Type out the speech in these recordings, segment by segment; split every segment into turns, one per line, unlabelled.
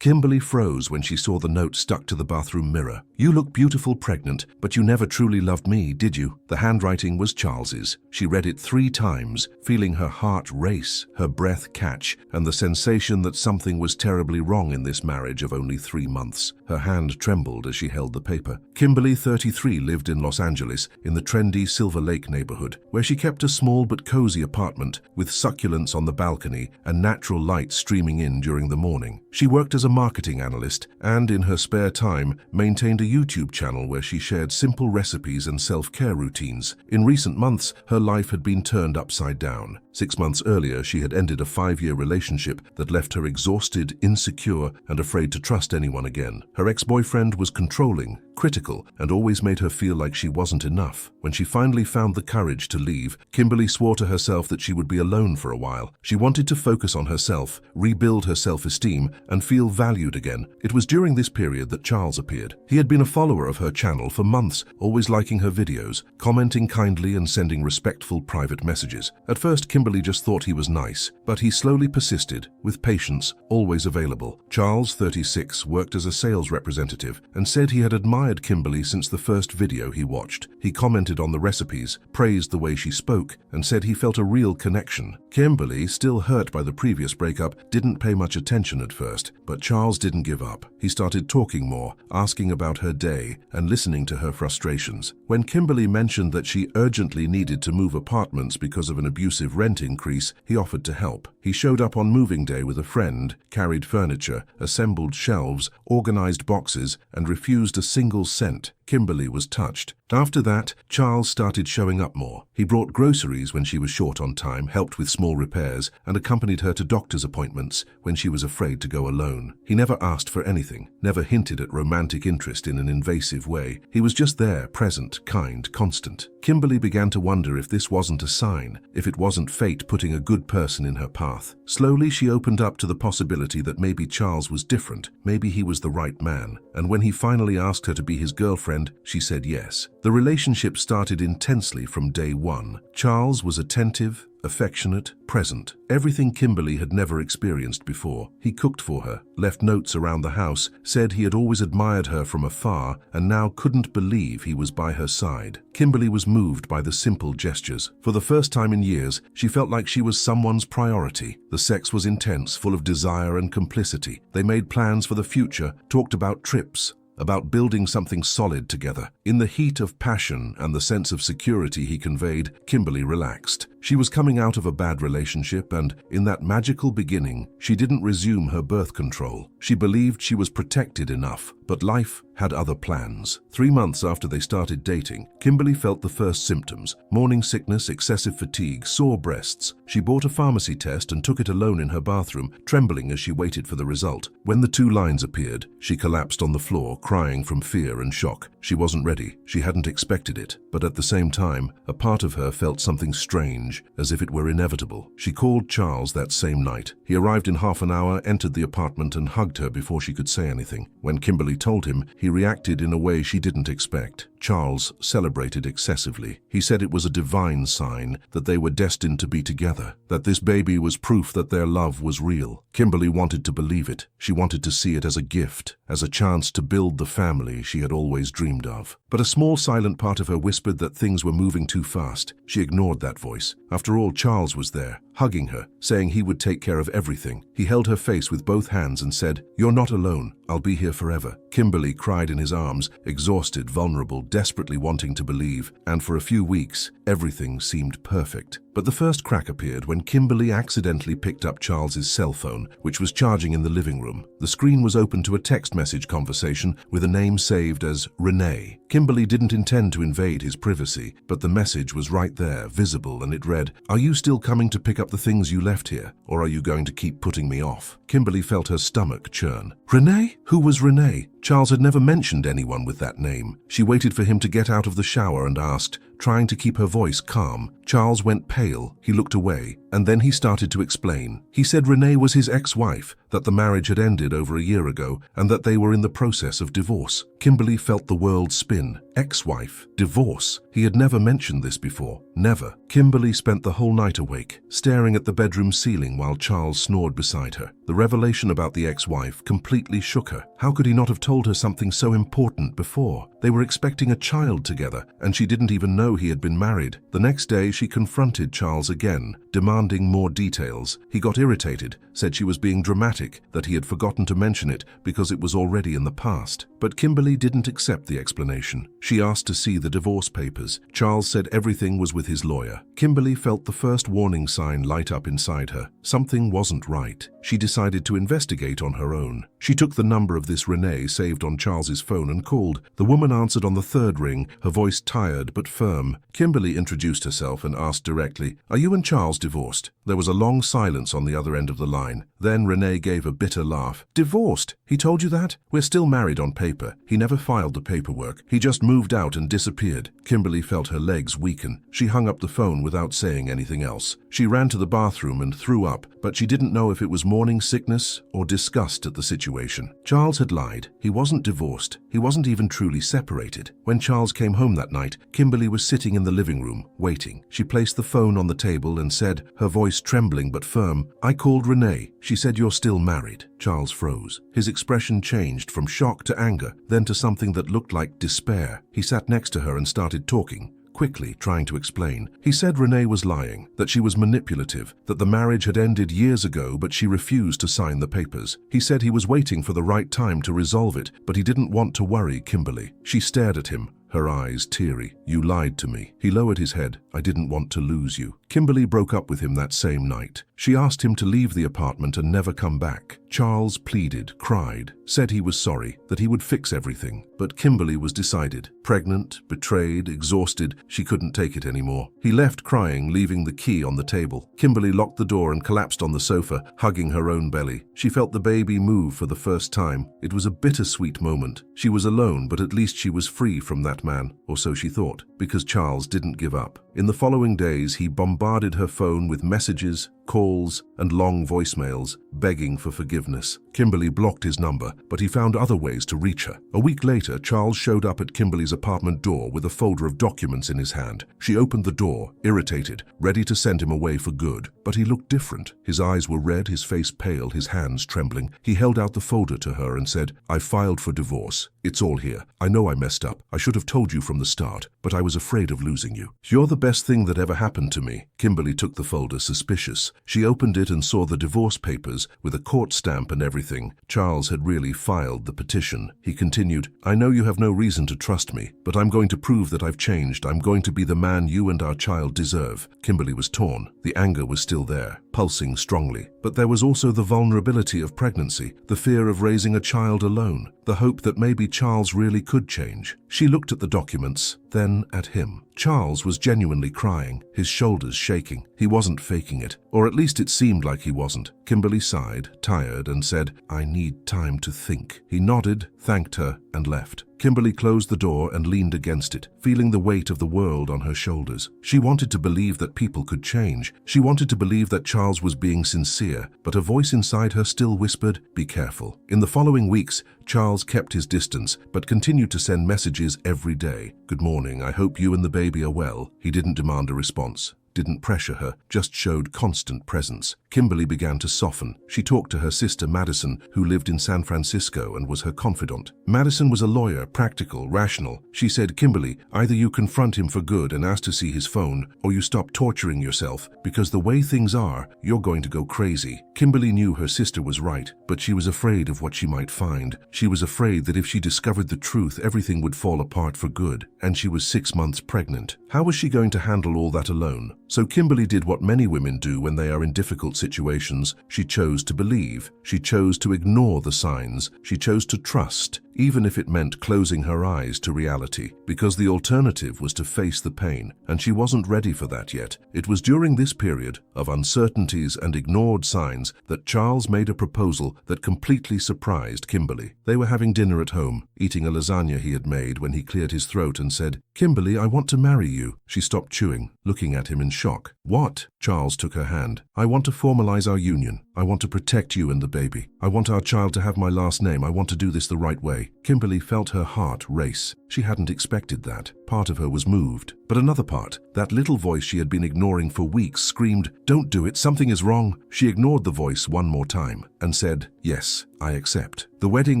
Kimberly froze when she saw the note stuck to the bathroom mirror. "You look beautiful pregnant, but you never truly loved me, did you?" The handwriting was Charles's. She read it 3 times, feeling her heart race, her breath catch, and the sensation that something was terribly wrong in this marriage of only 3 months. Her hand trembled as she held the paper. Kimberly, 33, lived in Los Angeles, in the trendy Silver Lake neighborhood, where she kept a small but cozy apartment with succulents on the balcony and natural light streaming in during the morning. She worked as a marketing analyst and, in her spare time, maintained a YouTube channel where she shared simple recipes and self-care routines. In recent months, her life had been turned upside down. 6 months earlier, she had ended a 5-year relationship that left her exhausted, insecure, and afraid to trust anyone again. Her ex-boyfriend was controlling, critical, and always made her feel like she wasn't enough. When she finally found the courage to leave, Kimberly swore to herself that she would be alone for a while. She wanted to focus on herself, rebuild her self-esteem, and feel valued again. It was during this period that Charles appeared. He had been a follower of her channel for months, always liking her videos, commenting kindly and sending respectful private messages. At first, Kimberly just thought he was nice, but he slowly persisted, with patience, always available. Charles, 36, worked as a sales representative and said he had admired Kimberly since the first video he watched. He commented on the recipes, praised the way she spoke, and said he felt a real connection. Kimberly, still hurt by the previous breakup, didn't pay much attention at first, but Charles didn't give up. He started talking more, asking about her day, and listening to her frustrations. When Kimberly mentioned that she urgently needed to move apartments because of an abusive rent increase, he offered to help. He showed up on moving day with a friend, carried furniture, assembled shelves, organized boxes, and refused a single cent. Kimberly was touched. After that, Charles started showing up more. He brought groceries when she was short on time, helped with small repairs, and accompanied her to doctor's appointments when she was afraid to go alone. He never asked for anything, never hinted at romantic interest in an invasive way. He was just there, present, kind, constant. Kimberly began to wonder if this wasn't a sign, if it wasn't fate putting a good person in her path. Slowly, she opened up to the possibility that maybe Charles was different, maybe he was the right man. And when he finally asked her to be his girlfriend, she said yes. The relationship started intensely from day one. Charles was attentive, affectionate, present, everything Kimberly had never experienced before. He cooked for her, left notes around the house, said he had always admired her from afar and now couldn't believe he was by her side. Kimberly was moved by the simple gestures. For the first time in years, she felt like she was someone's priority. The sex was intense, full of desire and complicity. They made plans for the future, talked about trips, about building something solid together. In the heat of passion and the sense of security he conveyed, Kimberly relaxed. She was coming out of a bad relationship, and in that magical beginning, she didn't resume her birth control. She believed she was protected enough, but life had other plans. 3 months after they started dating, Kimberly felt the first symptoms: morning sickness, excessive fatigue, sore breasts. She bought a pharmacy test and took it alone in her bathroom, trembling as she waited for the result. When the 2 lines appeared, she collapsed on the floor, crying from fear and shock. She wasn't ready. She hadn't expected it. But at the same time, a part of her felt something strange, as if it were inevitable. She called Charles that same night. He arrived in half an hour, entered the apartment, and hugged her before she could say anything. When Kimberly told him, he reacted in a way she didn't expect. Charles celebrated excessively. He said it was a divine sign that they were destined to be together, that this baby was proof that their love was real. Kimberly wanted to believe it. She wanted to see it as a gift, as a chance to build the family she had always dreamed of. But a small silent part of her whispered that things were moving too fast. She ignored that voice. After all, Charles was there, hugging her, saying he would take care of everything. He held her face with both hands and said, "You're not alone. I'll be here forever." Kimberly cried in his arms, exhausted, vulnerable, desperately wanting to believe, and for a few weeks, everything seemed perfect. But the first crack appeared when Kimberly accidentally picked up Charles's cell phone, which was charging in the living room. The screen was open to a text message conversation with a name saved as Renee. Kimberly didn't intend to invade his privacy, but the message was right there, visible, and it read, "Are you still coming to pick up the things you left here, or are you going to keep putting me off?" Kimberly felt her stomach churn. Renee? Who was Renee? Charles had never mentioned anyone with that name. She waited for him to get out of the shower and asked, trying to keep her voice calm. Charles went pale. He looked away, and then he started to explain. He said Renee was his ex-wife, that the marriage had ended over a year ago, and that they were in the process of divorce. Kimberly felt the world spin. Ex-wife. Divorce. He had never mentioned this before. Never. Kimberly spent the whole night awake, staring at the bedroom ceiling while Charles snored beside her. The revelation about the ex-wife completely shook her. How could he not have told her something so important before? They were expecting a child together, and she didn't even know he had been married. The next day, she confronted Charles again, demanding more details. He got irritated, said she was being dramatic, that he had forgotten to mention it because it was already in the past. But Kimberly didn't accept the explanation. She asked to see the divorce papers. Charles said everything was with his lawyer. Kimberly felt the first warning sign light up inside her. Something wasn't right. She decided to investigate on her own. She took the number of this Renee saved on Charles's phone and called. The woman answered on the third ring, her voice tired but firm. Kimberly introduced herself and asked directly, "Are you and Charles divorced?" There was a long silence on the other end of the line. Then Renee gave a bitter laugh. "Divorced? He told you that? We're still married on paper. He never filed the paperwork. He just moved out and disappeared." Kimberly felt her legs weaken. She hung up the phone without saying anything else. She ran to the bathroom and threw up, but she didn't know if it was morning sickness or disgust at the situation. Charles had lied. He wasn't divorced. He wasn't even truly separated. When Charles came home that night, Kimberly was sitting in the living room, waiting. She placed the phone on the table and said, her voice trembling but firm, "I called Renee. She said you're still married." Charles froze. His expression changed from shock to anger, then to something that looked like despair. He sat next to her and started talking, quickly trying to explain. He said Renee was lying, that she was manipulative, that the marriage had ended years ago but she refused to sign the papers. He said he was waiting for the right time to resolve it, but he didn't want to worry Kimberly. She stared at him, her eyes teary. "You lied to me." He lowered his head. "I didn't want to lose you." Kimberly broke up with him that same night. She asked him to leave the apartment and never come back. Charles pleaded, cried, said he was sorry, that he would fix everything. But Kimberly was decided. Pregnant, betrayed, exhausted, she couldn't take it anymore. He left crying, leaving the key on the table. Kimberly locked the door and collapsed on the sofa, hugging her own belly. She felt the baby move for the first time. It was a bittersweet moment. She was alone, but at least she was free from that man, or so she thought, because Charles didn't give up. In the following days, he bombarded her phone with messages, calls, and long voicemails, begging for forgiveness. Kimberly blocked his number, but he found other ways to reach her. A week later, Charles showed up at Kimberly's apartment door with a folder of documents in his hand. She opened the door, irritated, ready to send him away for good. But he looked different. His eyes were red, his face pale, his hands trembling. He held out the folder to her and said, "I filed for divorce. It's all here. I know I messed up. I should have told you from the start, but I was afraid of losing you. You're the best thing that ever happened to me." Kimberly took the folder, suspicious. She opened it and saw the divorce papers with a court stamp and everything. Charles had really filed the petition. He continued, "I know you have no reason to trust me, but I'm going to prove that I've changed. I'm going to be the man you and our child deserve." Kimberly was torn. The anger was still there, pulsing strongly. But there was also the vulnerability of pregnancy, the fear of raising a child alone, the hope that maybe Charles really could change. She looked at the documents, then at him. Charles was genuinely crying, his shoulders shaking. He wasn't faking it, or at least it seemed like he wasn't. Kimberly sighed, tired, and said, "I need time to think." He nodded, thanked her, and left. Kimberly closed the door and leaned against it, feeling the weight of the world on her shoulders. She wanted to believe that people could change. She wanted to believe that Charles was being sincere, but a voice inside her still whispered, "Be careful." In the following weeks, Charles kept his distance, but continued to send messages every day. "Good morning, I hope you and the baby are well." He didn't demand a response, didn't pressure her, just showed constant presence. Kimberly began to soften. She talked to her sister Madison, who lived in San Francisco and was her confidant. Madison was a lawyer, practical, rational. She said, "Kimberly, either you confront him for good and ask to see his phone, or you stop torturing yourself, because the way things are, you're going to go crazy." Kimberly knew her sister was right, but she was afraid of what she might find. She was afraid that if she discovered the truth, everything would fall apart for good, and she was 6 months pregnant. How was she going to handle all that alone? So Kimberly did what many women do when they are in difficult situations. She chose to believe. She chose to ignore the signs. She chose to trust, even if it meant closing her eyes to reality, because the alternative was to face the pain, and she wasn't ready for that yet. It was during this period of uncertainties and ignored signs that Charles made a proposal that completely surprised Kimberly. They were having dinner at home, eating a lasagna he had made when he cleared his throat and said, "Kimberly, I want to marry you." She stopped chewing, looking at him in shock. "What?" Charles took her hand. "I want to formalize our union. I want to protect you and the baby. I want our child to have my last name. I want to do this the right way." Kimberly. Kimberly felt her heart race. She hadn't expected that. Part of her was moved. But another part, that little voice she had been ignoring for weeks, screamed, "Don't do it, something is wrong." She ignored the voice one more time and said, "Yes, I accept." The wedding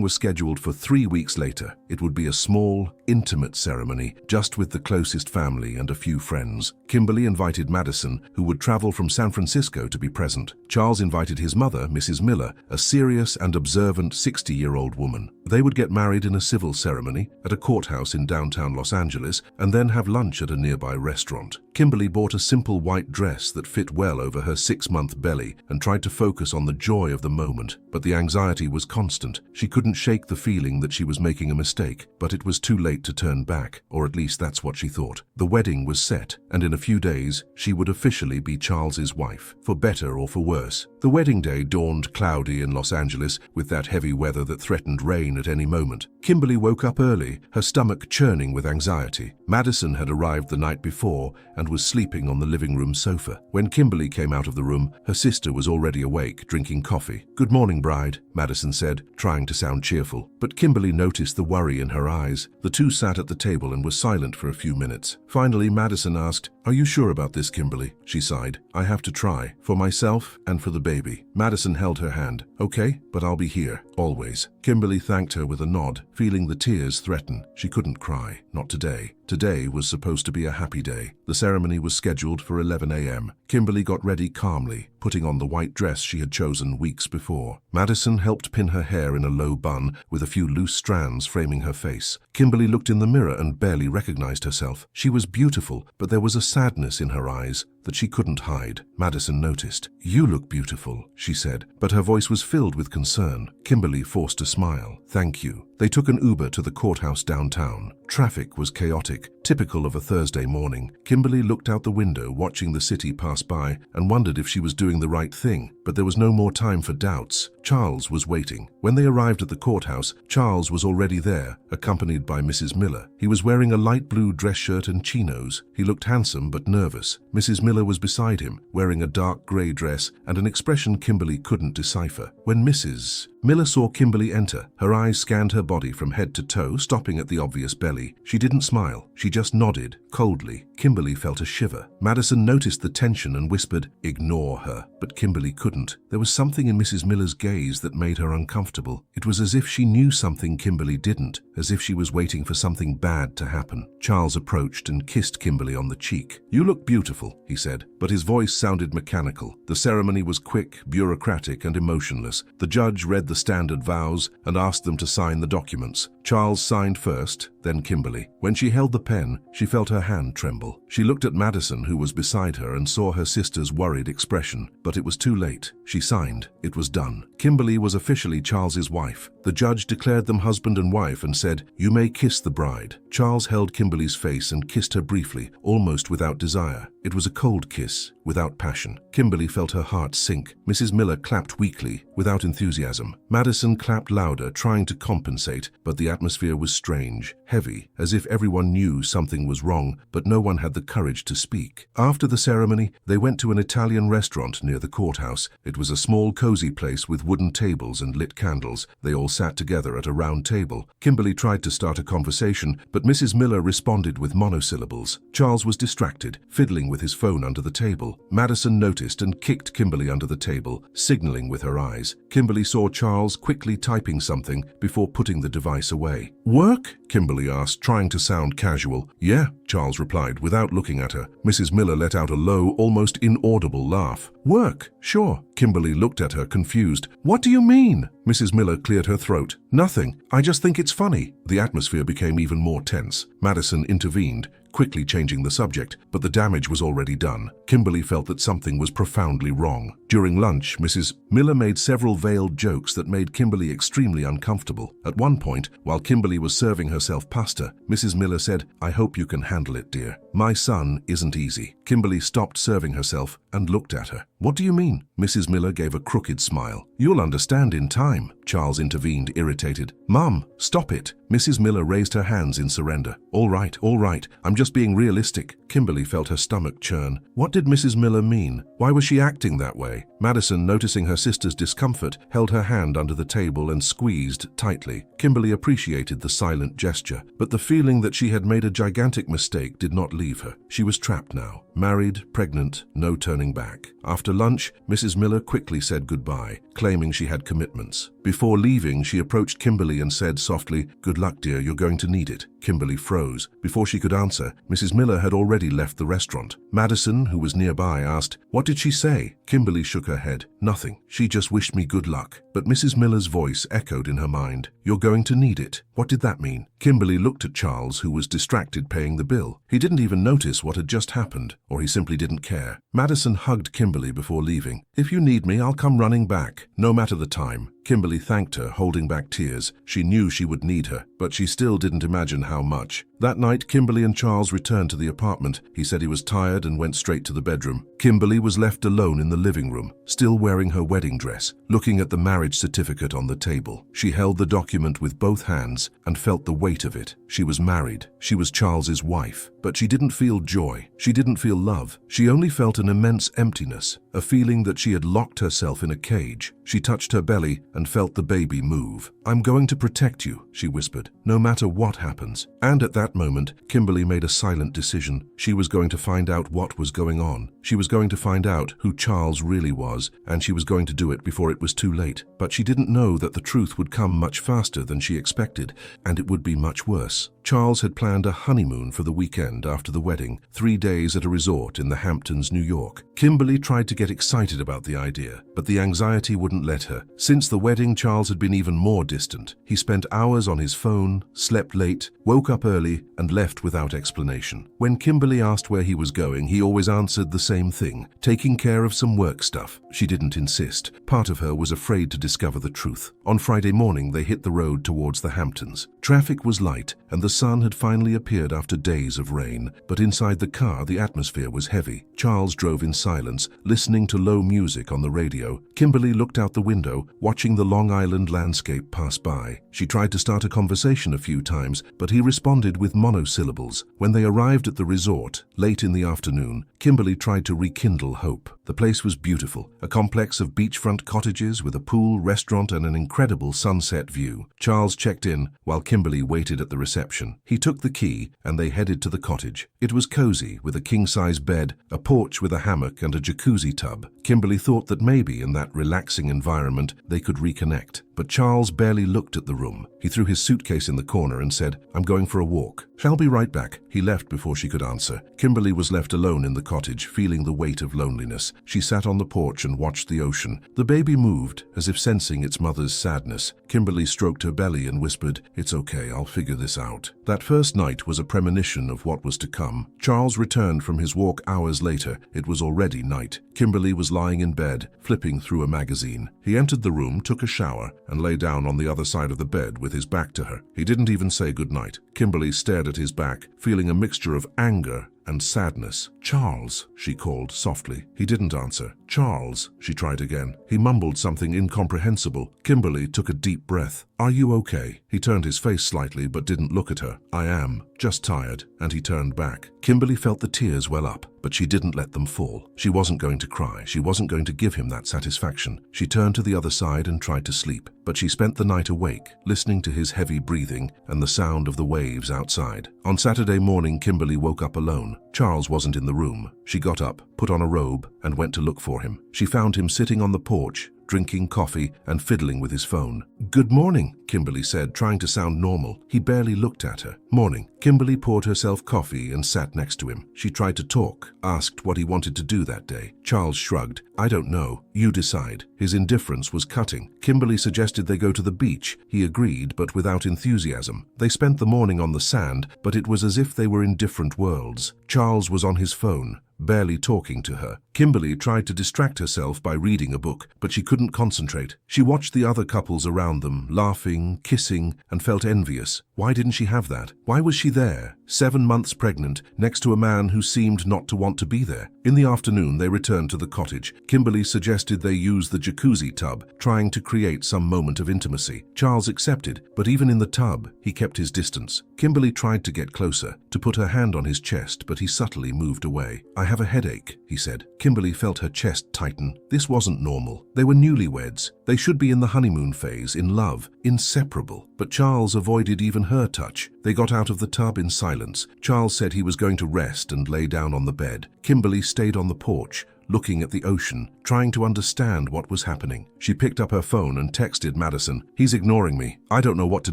was scheduled for 3 weeks later. It would be a small, intimate ceremony, just with the closest family and a few friends. Kimberly invited Madison, who would travel from San Francisco to be present. Charles invited his mother, Mrs. Miller, a serious and observant 60-year-old woman. They would get married in a civil ceremony at a courthouse in downtown Los Angeles and then have lunch at a nearby restaurant. Kimberly bought a simple white dress that fit well over her 6-month belly and tried to focus on the joy of the moment, but the anxiety was constant. She couldn't shake the feeling that she was making a mistake, but it was too late to turn back, or at least that's what she thought. The wedding was set, and in a few days, she would officially be Charles's wife, for better or for worse. The wedding day dawned cloudy in Los Angeles, with that heavy weather that threatened rain at any moment. Kimberly woke up early, her stomach churning with anxiety. Madison had arrived the night before and was sleeping on the living room sofa. When Kimberly came out of the room, her sister was already awake, drinking coffee. "Good morning, bride," Madison said, trying to sound cheerful. But Kimberly noticed the worry in her eyes. The two sat at the table and were silent for a few minutes. Finally, Madison asked, "Are you sure about this, Kimberly?" She sighed. "I have to try, for myself and for the baby." Madison held her hand. "Okay, but I'll be here, always." Kimberly thanked her with a nod, feeling the tears threaten. She couldn't cry, not today. Today was supposed to be a happy day. The ceremony was scheduled for 11 a.m. Kimberly got ready calmly, putting on the white dress she had chosen weeks before. Madison helped pin her hair in a low bun, with a few loose strands framing her face. Kimberly looked in the mirror and barely recognized herself. She was beautiful, but there was a sadness in her eyes that she couldn't hide. Madison noticed. "You look beautiful," she said, but her voice was filled with concern. Kimberly forced a smile. "Thank you." They took an Uber to the courthouse downtown. Traffic was chaotic, typical of a Thursday morning. Kimberly looked out the window, watching the city pass by, and wondered if she was doing the right thing. But there was no more time for doubts. Charles was waiting. When they arrived at the courthouse, Charles was already there, accompanied by Mrs. Miller. He was wearing a light blue dress shirt and chinos. He looked handsome but nervous. Mrs. Miller was beside him, wearing a dark gray dress and an expression Kimberly couldn't decipher. When Mrs. Miller saw Kimberly enter, her eyes scanned her body from head to toe, stopping at the obvious belly. She didn't smile. She just nodded, coldly. Kimberly felt a shiver. Madison noticed the tension and whispered, "Ignore her." But Kimberly couldn't. There was something in Mrs. Miller's gaze that made her uncomfortable. It was as if she knew something Kimberly didn't, as if she was waiting for something bad to happen. Charles approached and kissed Kimberly on the cheek. "You look beautiful," he said, but his voice sounded mechanical. The ceremony was quick, bureaucratic, and emotionless. The judge read the standard vows and asked them to sign the documents. Charles signed first, then Kimberly. When she held the pen, she felt her hand tremble. She looked at Madison, who was beside her, and saw her sister's worried expression. But it was too late. She signed. It was done. Kimberly was officially Charles's wife. The judge declared them husband and wife and said, "You may kiss the bride." Charles held Kimberly's face and kissed her briefly, almost without desire. It was a cold kiss, without passion. Kimberly felt her heart sink. Mrs. Miller clapped weakly, without enthusiasm. Madison clapped louder, trying to compensate, but the atmosphere was strange, heavy, as if everyone knew something was wrong, but no one had the courage to speak. After the ceremony, they went to an Italian restaurant near the courthouse. It was a small, cozy place with wooden tables and lit candles. They all sat together at a round table. Kimberly tried to start a conversation, but Mrs. Miller responded with monosyllables. Charles was distracted, fiddling with his phone under the table. Madison noticed and kicked Kimberly under the table, signaling with her eyes. Kimberly saw Charles quickly typing something before putting the device away. "Work?" Kimberly asked, trying to sound casual. "Yeah," Charles replied without looking at her. Mrs. Miller let out a low, almost inaudible laugh. "Work? Sure." Kimberly looked at her, confused. "What do you mean?" Mrs. Miller cleared her throat. "Nothing. I just think it's funny." The atmosphere became even more tense. Madison intervened, quickly changing the subject, but the damage was already done. Kimberly felt that something was profoundly wrong. During lunch, Mrs. Miller made several veiled jokes that made Kimberly extremely uncomfortable. At one point, while Kimberly was serving herself pasta, Mrs. Miller said, "I hope you can handle it, dear. My son isn't easy." Kimberly stopped serving herself and looked at her. "What do you mean?" Mrs. Miller gave a crooked smile. "You'll understand in time." Charles intervened, irritated. "Mom, stop it." Mrs. Miller raised her hands in surrender. All right, I'm just being realistic. Kimberly felt her stomach churn. What did Mrs. Miller mean? Why was she acting that way? Madison, noticing her sister's discomfort, held her hand under the table and squeezed tightly. Kimberly appreciated the silent gesture, but the feeling that she had made a gigantic mistake did not leave her. She was trapped now. Married, pregnant, no turning back. After lunch, Mrs. Miller quickly said goodbye, claiming she had commitments. Before leaving, she approached Kimberly and said softly, "Good luck, dear, you're going to need it." Kimberly froze. Before she could answer, Mrs. Miller had already left the restaurant. Madison, who was nearby, asked, "What did she say?" Kimberly shook her head. "Nothing. She just wished me good luck." But Mrs. Miller's voice echoed in her mind. "You're going to need it." What did that mean? Kimberly looked at Charles, who was distracted paying the bill. He didn't even notice what had just happened, or he simply didn't care. Madison hugged Kimberly before leaving. "If you need me, I'll come running back, no matter the time." Kimberly thanked her, holding back tears. She knew she would need her, but she still didn't imagine how much. That night, Kimberly and Charles returned to the apartment. He said he was tired and went straight to the bedroom. Kimberly was left alone in the living room, still wearing her wedding dress, looking at the marriage certificate on the table. She held the document with both hands and felt the weight of it. She was married. She was Charles's wife. But she didn't feel joy. She didn't feel love. She only felt an immense emptiness, a feeling that she had locked herself in a cage. She touched her belly and felt the baby move. "I'm going to protect you," she whispered, "no matter what happens." And at that moment, Kimberly made a silent decision. She was going to find out what was going on. She was going to find out who Charles really was, and she was going to do it before it was too late. But she didn't know that the truth would come much faster than she expected, and it would be much worse. Charles had planned a honeymoon for the weekend after the wedding, 3 days at a resort in the Hamptons, New York. Kimberly tried to get excited about the idea, but the anxiety wouldn't let her. Since the wedding, Charles had been even more distant. He spent hours on his phone, slept late, woke up early, and left without explanation. When Kimberly asked where he was going, he always answered the same thing, taking care of some work stuff. She didn't insist. Part of her was afraid to discover the truth. On Friday morning, they hit the road towards the Hamptons. Traffic was light, and the sun had finally appeared after days of rain, but inside the car the atmosphere was heavy. Charles drove in silence, listening to low music on the radio. Kimberly looked out the window, watching the Long Island landscape pass by. She tried to start a conversation a few times, but he responded with monosyllables. When they arrived at the resort, late in the afternoon, Kimberly tried to rekindle hope. The place was beautiful, a complex of beachfront cottages with a pool, restaurant, and an incredible sunset view. Charles checked in, while Kimberly waited at the reception. He took the key, and they headed to the cottage. It was cozy, with a king-size bed, a porch with a hammock, and a jacuzzi tub. Kimberly thought that maybe in that relaxing environment they could reconnect. But Charles barely looked at the room. He threw his suitcase in the corner and said, "I'm going for a walk. Shall be right back." He left before she could answer. Kimberly was left alone in the cottage, feeling the weight of loneliness. She sat on the porch and watched the ocean. The baby moved, as if sensing its mother's sadness. Kimberly stroked her belly and whispered, "It's okay, I'll figure this out." That first night was a premonition of what was to come. Charles returned from his walk hours later. It was already night. Kimberly was lying in bed, flipping through a magazine. He entered the room, took a shower, and lay down on the other side of the bed with his back to her. He didn't even say goodnight. Kimberly stared at his back, feeling a mixture of anger and sadness. "Charles," she called softly. He didn't answer. "Charles," she tried again. He mumbled something incomprehensible. Kimberly took a deep breath. "Are you okay?" He turned his face slightly but didn't look at her. "I am, just tired," and he turned back. Kimberly felt the tears well up, but she didn't let them fall. She wasn't going to cry. She wasn't going to give him that satisfaction. She turned to the other side and tried to sleep, but she spent the night awake, listening to his heavy breathing and the sound of the waves outside. On Saturday morning, Kimberly woke up alone. Charles wasn't in the room. She got up, put on a robe, and went to look for him. She found him sitting on the porch, drinking coffee and fiddling with his phone. "Good morning," Kimberly said, trying to sound normal. He barely looked at her. "Morning." Kimberly poured herself coffee and sat next to him. She tried to talk, asked what he wanted to do that day. Charles shrugged. "I don't know. You decide." His indifference was cutting. Kimberly suggested they go to the beach. He agreed, but without enthusiasm. They spent the morning on the sand, but it was as if they were in different worlds. Charles was on his phone, barely talking to her. Kimberly tried to distract herself by reading a book, but she couldn't concentrate. She watched the other couples around them, laughing, kissing, and felt envious. Why didn't she have that? Why was she there, 7 months pregnant, next to a man who seemed not to want to be there? In the afternoon, they returned to the cottage. Kimberly suggested they use the jacuzzi tub, trying to create some moment of intimacy. Charles accepted, but even in the tub, he kept his distance. Kimberly tried to get closer, to put her hand on his chest, but he subtly moved away. "I have a headache," he said. Kimberly felt her chest tighten. This wasn't normal. They were newlyweds. They should be in the honeymoon phase, in love, inseparable. But Charles avoided even her touch. They got out of the tub in silence. Charles said he was going to rest and lay down on the bed. Kimberly stayed on the porch, looking at the ocean, trying to understand what was happening. She picked up her phone and texted Madison, "He's ignoring me. I don't know what to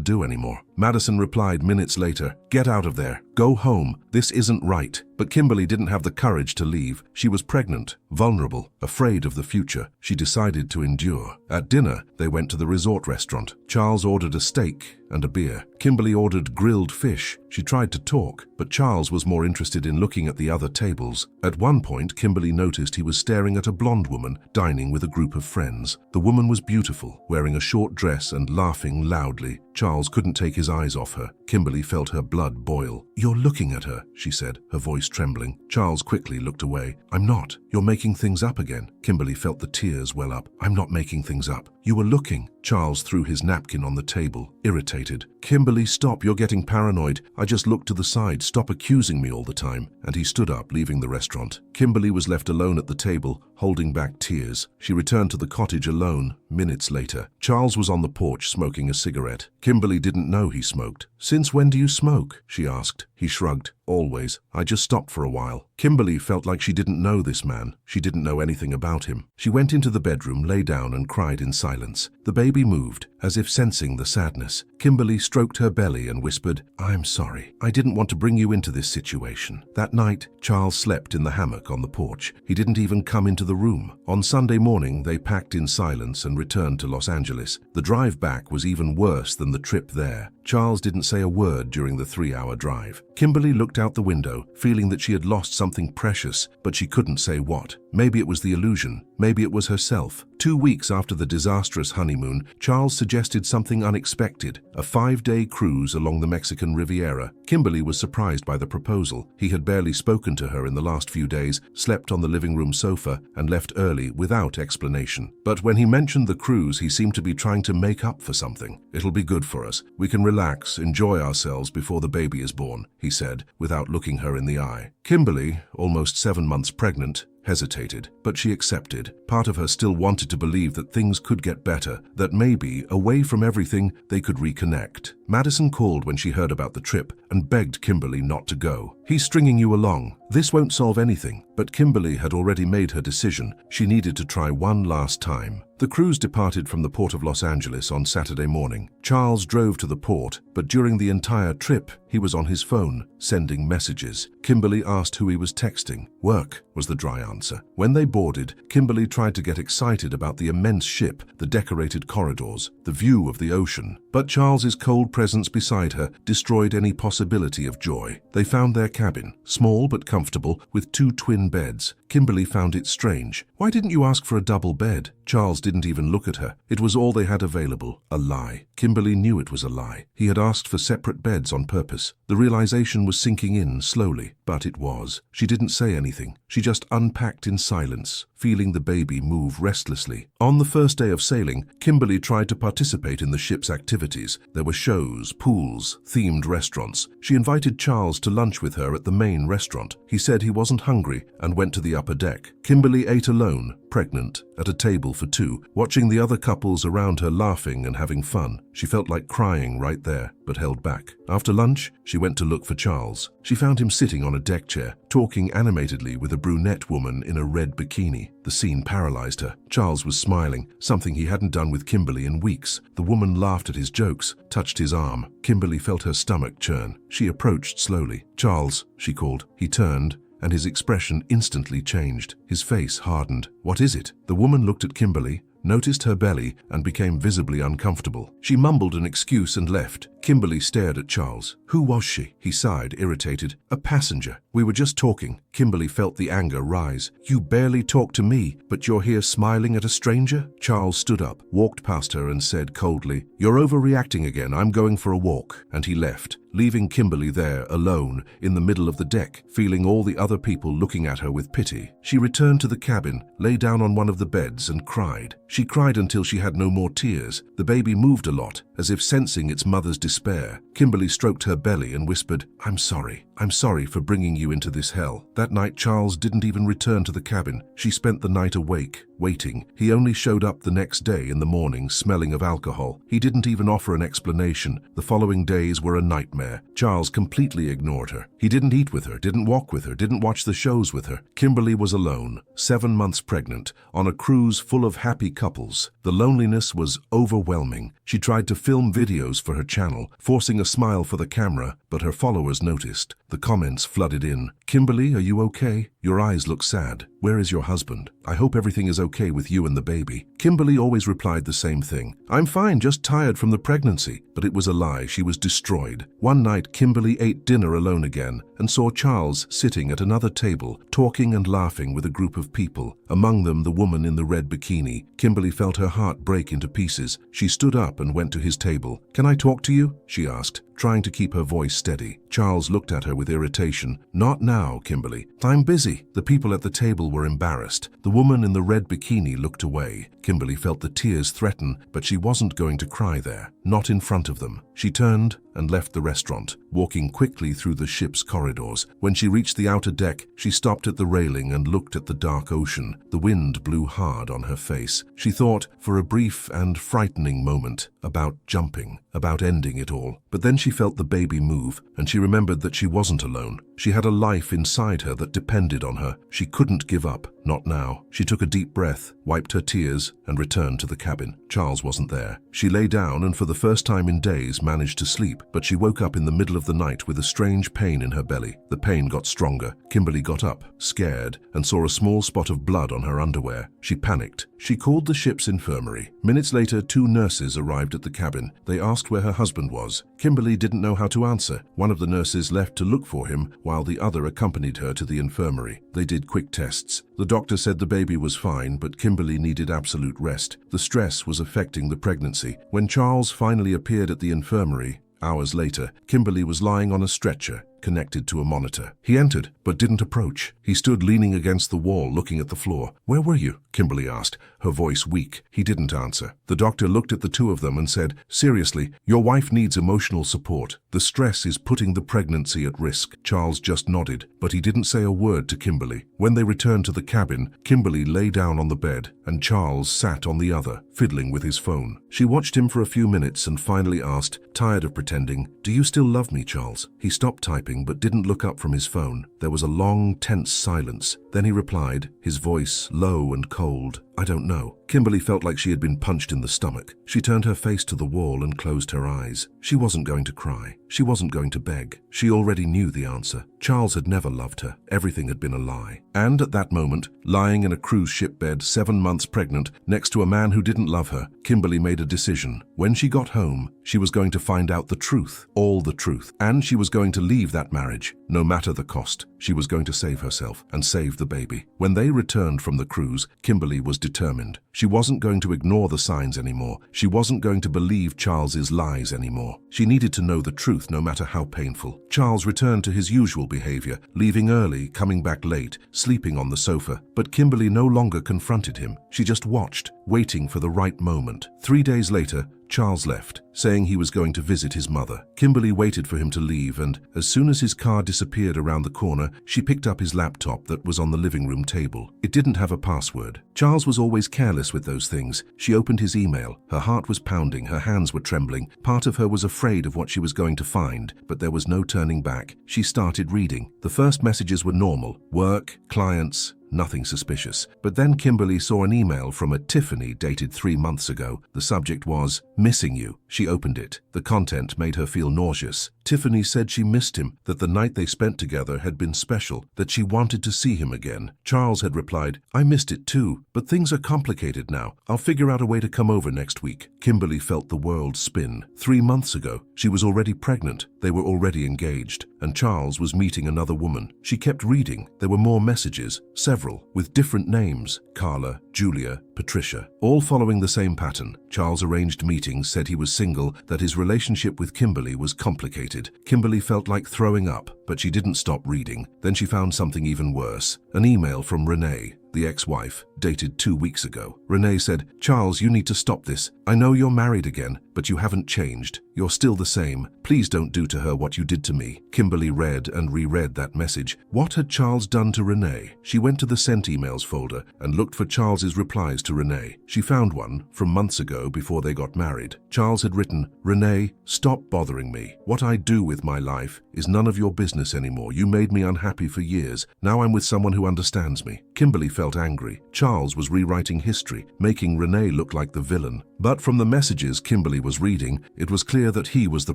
do anymore." Madison replied minutes later, "Get out of there. Go home. This isn't right." But Kimberly didn't have the courage to leave. She was pregnant, vulnerable, afraid of the future. She decided to endure. At dinner, they went to the resort restaurant. Charles ordered a steak and a beer. Kimberly ordered grilled fish. She tried to talk, but Charles was more interested in looking at the other tables. At one point, Kimberly noticed he was staring at a blonde woman dining with a group of friends. The woman was beautiful, wearing a short dress and laughing loudly. Charles couldn't take his eyes off her. Kimberly felt her blood boil. "You're looking at her," she said, her voice trembling. Charles quickly looked away. "I'm not. You're making things up again." Kimberly felt the tears well up. "I'm not making things up. You were looking." Charles threw his napkin on the table, irritated. "Kimberly, stop. You're getting paranoid. I just looked to the side. Stop accusing me all the time." And he stood up, leaving the restaurant. Kimberly was left alone at the table, holding back tears. She returned to the cottage alone, minutes later. Charles was on the porch smoking a cigarette. Kimberly didn't know he smoked. "Since when do you smoke?" she asked. He shrugged. "Always. I just stopped for a while." Kimberly felt like she didn't know this man. She didn't know anything about him. She went into the bedroom, lay down and cried in silence. The baby moved, as if sensing the sadness. Kimberly stroked her belly and whispered, "I'm sorry. I didn't want to bring you into this situation." That night, Charles slept in the hammock on the porch. He didn't even come into the room. On Sunday morning, they packed in silence and returned to Los Angeles. The drive back was even worse than the trip there. Charles didn't say a word during the 3-hour drive. Kimberly looked out the window, feeling that she had lost something precious, but she couldn't say what. Maybe it was the illusion. Maybe it was herself. 2 weeks after the disastrous honeymoon, Charles suggested something unexpected, a 5-day cruise along the Mexican Riviera. Kimberly was surprised by the proposal. He had barely spoken to her in the last few days, slept on the living room sofa, and left early without explanation. But when he mentioned the cruise, he seemed to be trying to make up for something. "It'll be good for us. We can relax, enjoy ourselves before the baby is born," he said, without looking her in the eye. Kimberly, almost 7 months pregnant, hesitated, but she accepted. Part of her still wanted to believe that things could get better, that maybe, away from everything, they could reconnect. Madison called when she heard about the trip and begged Kimberly not to go. "He's stringing you along. This won't solve anything." But Kimberly had already made her decision. She needed to try one last time. The cruise departed from the port of Los Angeles on Saturday morning. Charles drove to the port, but during the entire trip, he was on his phone, sending messages. Kimberly asked who he was texting. "Work," was the dry answer. When they boarded, Kimberly tried to get excited about the immense ship, the decorated corridors, the view of the ocean. But Charles's cold presence beside her destroyed any possibility of joy. They found their cabin, small but comfortable, with 2 twin beds. Kimberly found it strange. "Why didn't you ask for a double bed?" Charles didn't even look at her. It was all they had available, a lie. Kimberly knew it was a lie. He had asked for separate beds on purpose. The realization was sinking in slowly, but it was. She didn't say anything. She just unpacked in silence, feeling the baby move restlessly. On the first day of sailing, Kimberly tried to participate in the ship's activities. There were shows, pools, themed restaurants. She invited Charles to lunch with her at the main restaurant. He said he wasn't hungry and went to the upper deck. Kimberly ate alone, pregnant, at a table for 2, watching the other couples around her laughing and having fun. She felt like crying right there, but held back. After lunch, she went to look for Charles. She found him sitting on a deck chair, talking animatedly with a brunette woman in a red bikini. The scene paralyzed her. Charles was smiling, something he hadn't done with Kimberly in weeks. The woman laughed at his jokes, touched his arm. Kimberly felt her stomach churn. She approached slowly. "Charles," she called. He turned, and his expression instantly changed. His face hardened. "What is it?" The woman looked at Kimberly, noticed her belly, and became visibly uncomfortable. She mumbled an excuse and left. Kimberly stared at Charles. Who was she? He sighed, irritated. A passenger. We were just talking. Kimberly felt the anger rise. You barely talk to me, but you're here smiling at a stranger? Charles stood up, walked past her and said coldly, You're overreacting again. I'm going for a walk. And he left, leaving Kimberly there alone in the middle of the deck, feeling all the other people looking at her with pity. She returned to the cabin, lay down on one of the beds and cried. She cried until she had no more tears. The baby moved a lot, as if sensing its mother's despair. Kimberly stroked her belly and whispered, I'm sorry. I'm sorry for bringing you into this hell. That night, Charles didn't even return to the cabin. She spent the night awake, waiting. He only showed up the next day in the morning, smelling of alcohol. He didn't even offer an explanation. The following days were a nightmare. Charles completely ignored her. He didn't eat with her, didn't walk with her, didn't watch the shows with her. Kimberly was alone, 7 months pregnant, on a cruise full of happy couples. The loneliness was overwhelming. She tried to film videos for her channel, forcing a smile for the camera, but her followers noticed. The comments flooded in. Kimberly, are you okay? Your eyes look sad. Where is your husband? I hope everything is okay with you and the baby. Kimberly always replied the same thing. I'm fine, just tired from the pregnancy. But it was a lie. She was destroyed. One night, Kimberly ate dinner alone again and saw Charles sitting at another table, talking and laughing with a group of people. Among them, the woman in the red bikini. Kimberly felt her heart break into pieces. She stood up and went to his table. Can I talk to you? She asked, trying to keep her voice steady. Charles looked at her with irritation. Not now, Kimberly. I'm busy. The people at the table were embarrassed. The woman in the red bikini looked away. Kimberly felt the tears threaten, but she wasn't going to cry there. Not in front of them. She turned and left the restaurant, walking quickly through the ship's corridors. When she reached the outer deck, she stopped at the railing and looked at the dark ocean. The wind blew hard on her face. She thought, for a brief and frightening moment, about jumping, about ending it all. But then she felt the baby move, and she remembered that she wasn't alone. She had a life inside her that depended on her. She couldn't give up, not now. She took a deep breath, wiped her tears, and returned to the cabin. Charles wasn't there. She lay down and for the first time in days managed to sleep, but she woke up in the middle of the night with a strange pain in her belly. The pain got stronger. Kimberly got up, scared, and saw a small spot of blood on her underwear. She panicked. She called the ship's infirmary. Minutes later, 2 nurses arrived at the cabin. They asked where her husband was. Kimberly didn't know how to answer. One of the nurses left to look for him, while the other accompanied her to the infirmary. They did quick tests. The doctor said the baby was fine, but Kimberly needed absolute rest. The stress was affecting the pregnancy. When Charles finally appeared at the infirmary, hours later, Kimberly was lying on a stretcher, connected to a monitor. He entered, but didn't approach. He stood leaning against the wall, looking at the floor. Where were you? Kimberly asked, her voice weak. He didn't answer. The doctor looked at the two of them and said, Seriously, your wife needs emotional support. The stress is putting the pregnancy at risk. Charles just nodded, but he didn't say a word to Kimberly. When they returned to the cabin, Kimberly lay down on the bed, and Charles sat on the other, fiddling with his phone. She watched him for a few minutes and finally asked, tired of pretending, Do you still love me, Charles? He stopped typing but didn't look up from his phone. There was a long, tense silence. Then he replied, his voice low and cold, I don't know. Kimberly felt like she had been punched in the stomach. She turned her face to the wall and closed her eyes. She wasn't going to cry. She wasn't going to beg. She already knew the answer. Charles had never loved her. Everything had been a lie. And at that moment, lying in a cruise ship bed, 7 months pregnant, next to a man who didn't love her, Kimberly made a decision. When she got home, she was going to find out the truth, all the truth. And she was going to leave that marriage, no matter the cost. She was going to save herself and save the baby. When they returned from the cruise, Kimberly was determined. She wasn't going to ignore the signs anymore. She wasn't going to believe Charles's lies anymore. She needed to know the truth, no matter how painful. Charles returned to his usual behavior, leaving early, coming back late, sleeping on the sofa. But Kimberly no longer confronted him. She just watched, waiting for the right moment. 3 days later, Charles left, saying he was going to visit his mother. Kimberly waited for him to leave, and as soon as his car disappeared around the corner, she picked up his laptop that was on the living room table. It didn't have a password. Charles was always careless with those things. She opened his email. Her heart was pounding, her hands were trembling. Part of her was afraid of what she was going to find, but there was no turning back. She started reading. The first messages were normal. Work, clients, nothing suspicious. But then Kimberly saw an email from a Tiffany dated 3 months ago. The subject was, Missing you. She opened it. The content made her feel nauseous. Tiffany said she missed him, that the night they spent together had been special, that she wanted to see him again. Charles had replied, I missed it too, but things are complicated now. I'll figure out a way to come over next week. Kimberly felt the world spin. 3 months ago, she was already pregnant. They were already engaged, and Charles was meeting another woman. She kept reading. There were more messages, several, with different names: Carla, Julia, Patricia, all following the same pattern. Charles arranged meetings, said he was single, that his relationship with Kimberly was complicated. Kimberly felt like throwing up, but she didn't stop reading. Then she found something even worse, an email from Renee, the ex-wife, dated 2 weeks ago. Renee said, Charles, you need to stop this. I know you're married again, but you haven't changed. You're still the same. Please don't do to her what you did to me. Kimberly read and reread that message. What had Charles done to Renee? She went to the sent emails folder and looked for Charles's replies to Renee. She found one from months ago before they got married. Charles had written, Renee, stop bothering me. What I do with my life is none of your business anymore. You made me unhappy for years. Now I'm with someone who understands me. Kimberly felt angry. Charles was rewriting history, making Renee look like the villain. But from the messages Kimberly was reading, it was clear that he was the